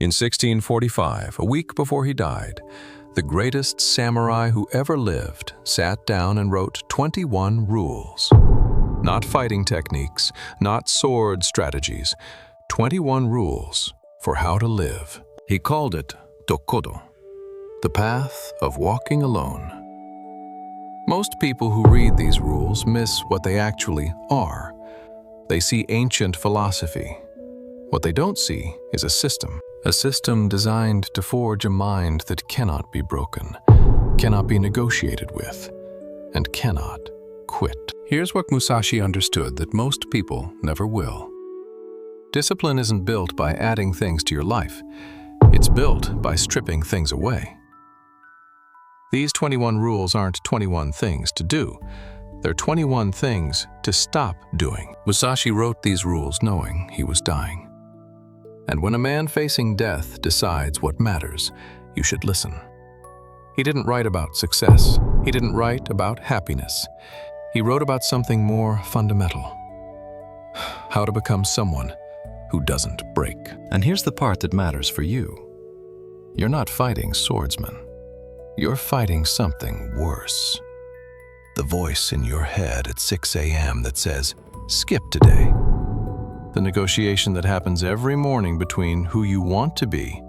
In 1645, a week before he died, the greatest samurai who ever lived sat down and wrote 21 rules. Not fighting techniques, not sword strategies, 21 rules for how to live. He called it Dokkodo, the path of walking alone. Most people who read these rules miss what they actually are. They see ancient philosophy. What they don't see is a system designed to forge a mind that cannot be broken, cannot be negotiated with, and cannot quit. Here's what Musashi understood that most people never will. Discipline isn't built by adding things to your life. It's built by stripping things away. These 21 rules aren't 21 things to do. They're 21 things to stop doing. Musashi wrote these rules knowing he was dying. And when a man facing death decides what matters, you should listen. He didn't write about success. He didn't write about happiness. He wrote about something more fundamental. How to become someone who doesn't break. And here's the part that matters for you. You're not fighting swordsman. You're fighting something worse. The voice in your head at 6 a.m. that says, skip today. The negotiation that happens every morning between who you want to be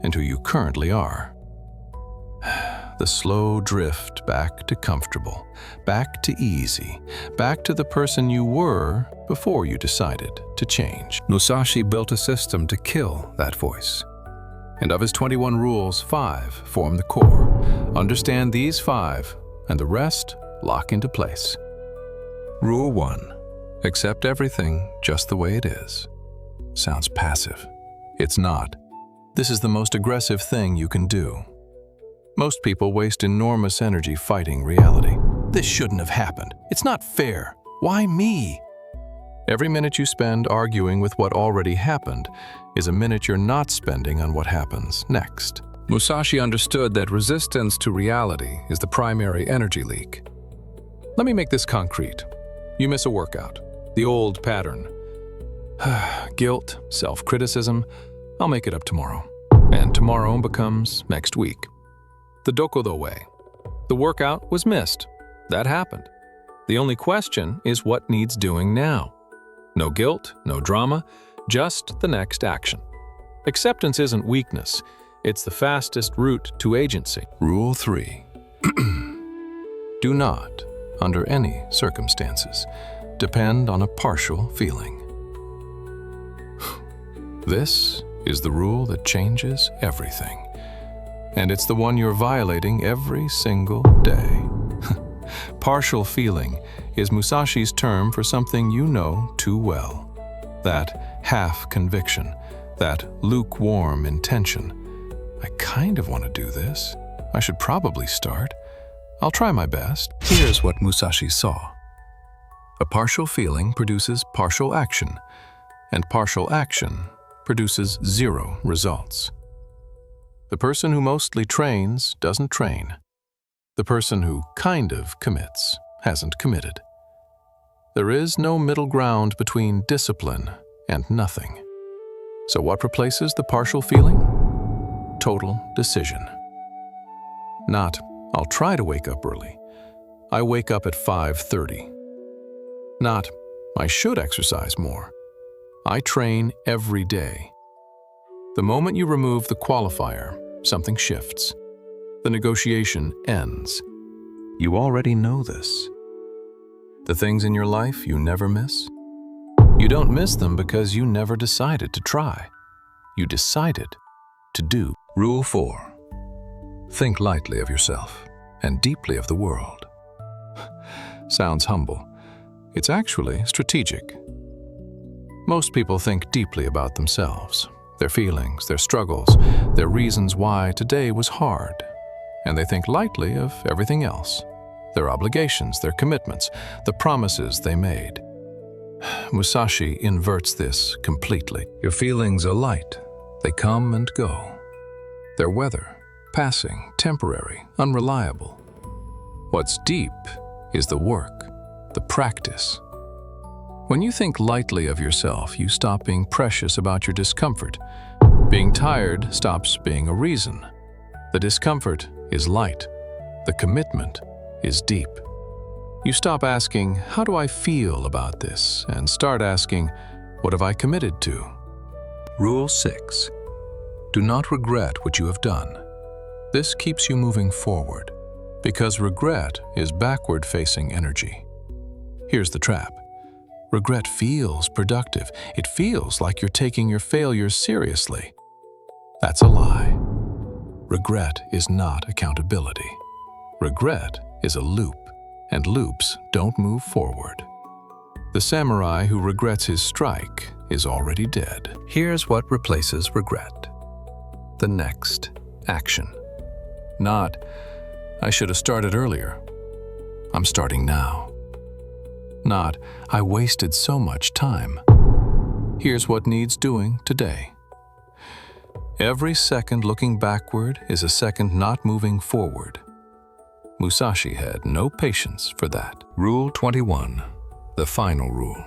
and who you currently are. The slow drift back to comfortable, back to easy, back to the person you were before you decided to change. Musashi built a system to kill that voice. And of his 21 rules, 5 form the core. Understand these 5, and the rest lock into place. Rule 1. Accept everything just the way it is. Sounds passive. It's not. This is the most aggressive thing you can do. Most people waste enormous energy fighting reality. This shouldn't have happened. It's not fair. Why me? Every minute you spend arguing with what already happened is a minute you're not spending on what happens next. Musashi understood that resistance to reality is the primary energy leak. Let me make this concrete. You miss a workout. The old pattern. Guilt, self-criticism, I'll make it up tomorrow. And tomorrow becomes next week. The Dokkodo way. The workout was missed. That happened. The only question is what needs doing now. No guilt, no drama, just the next action. Acceptance isn't weakness. It's the fastest route to agency. Rule 3. Do not, under any circumstances, depend on a partial feeling. This is the rule that changes everything. And it's the one you're violating every single day. Partial feeling is Musashi's term for something you know too well. That half conviction, that lukewarm intention. I kind of want to do this. I should probably start. I'll try my best. Here's what Musashi saw. A partial feeling produces partial action, and partial action produces 0 results. The person who mostly trains doesn't train. The person who kind of commits hasn't committed. There is no middle ground between discipline and nothing. So what replaces the partial feeling? Total decision. Not, I'll try to wake up early. I wake up at 5:30. Not, I should exercise more. I train every day. The moment you remove the qualifier, something shifts. The negotiation ends. You already know this. The things in your life you never miss? You don't miss them because you never decided to try. You decided to do. Rule 4. Think lightly of yourself and deeply of the world. Sounds humble. It's actually strategic. Most people think deeply about themselves, their feelings, their struggles, their reasons why today was hard. And they think lightly of everything else, their obligations, their commitments, the promises they made. Musashi inverts this completely. Your feelings are light. They come and go. They're weather, passing, temporary, unreliable. What's deep is the work, the practice. When you think lightly of yourself, you stop being precious about your discomfort, Being tired stops being a reason. The discomfort is light. The commitment is deep. You stop asking, "How do I feel about this?" and start asking, "What have I committed to?" Rule 6. Do not regret what you have done. This keeps you moving forward, because regret is backward-facing energy. Here's the trap. Regret feels productive. It feels like you're taking your failures seriously. That's a lie. Regret is not accountability. Regret is a loop, and loops don't move forward. The samurai who regrets his strike is already dead. Here's what replaces regret. The next action. Not, "I should have started earlier. I'm starting now." Not, "I wasted so much time." Here's what needs doing today. Every second looking backward is a second not moving forward. Musashi had no patience for that. Rule 21, the final rule.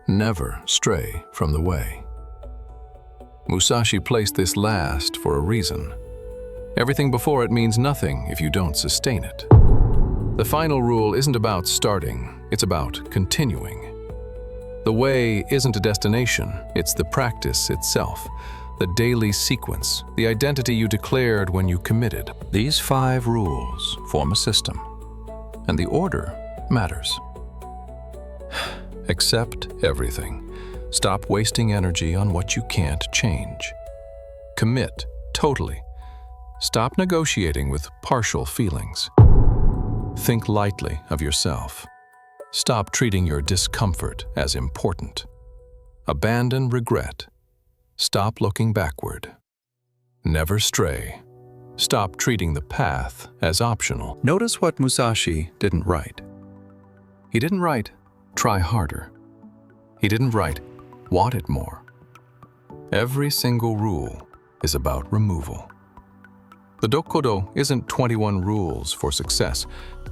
Never stray from the way. Musashi placed this last for a reason. Everything before it means nothing if you don't sustain it. The final rule isn't about starting, it's about continuing. The way isn't a destination, it's the practice itself, the daily sequence, the identity you declared when you committed. These 5 rules form a system, and the order matters. Accept everything. Stop wasting energy on what you can't change. Commit totally. Stop negotiating with partial feelings. Think lightly of yourself. Stop treating your discomfort as important. Abandon regret. Stop looking backward. Never stray. Stop treating the path as optional. Notice what Musashi didn't write. He didn't write, "Try harder." He didn't write, "Want it more." Every single rule is about removal. The Dokkodo isn't 21 rules for success.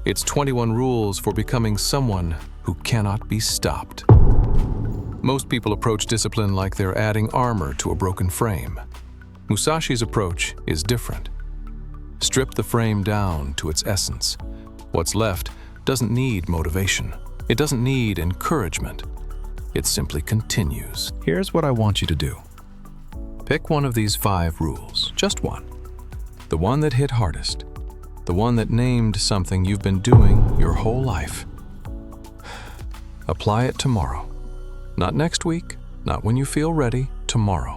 It's 21 rules for becoming someone who cannot be stopped. Most people approach discipline like they're adding armor to a broken frame. Musashi's approach is different. Strip the frame down to its essence. What's left doesn't need motivation. It doesn't need encouragement. It simply continues. Here's what I want you to do. Pick one of these 5 rules, just one. The one that hit hardest. The one that named something you've been doing your whole life. Apply it tomorrow. Not next week, not when you feel ready, tomorrow.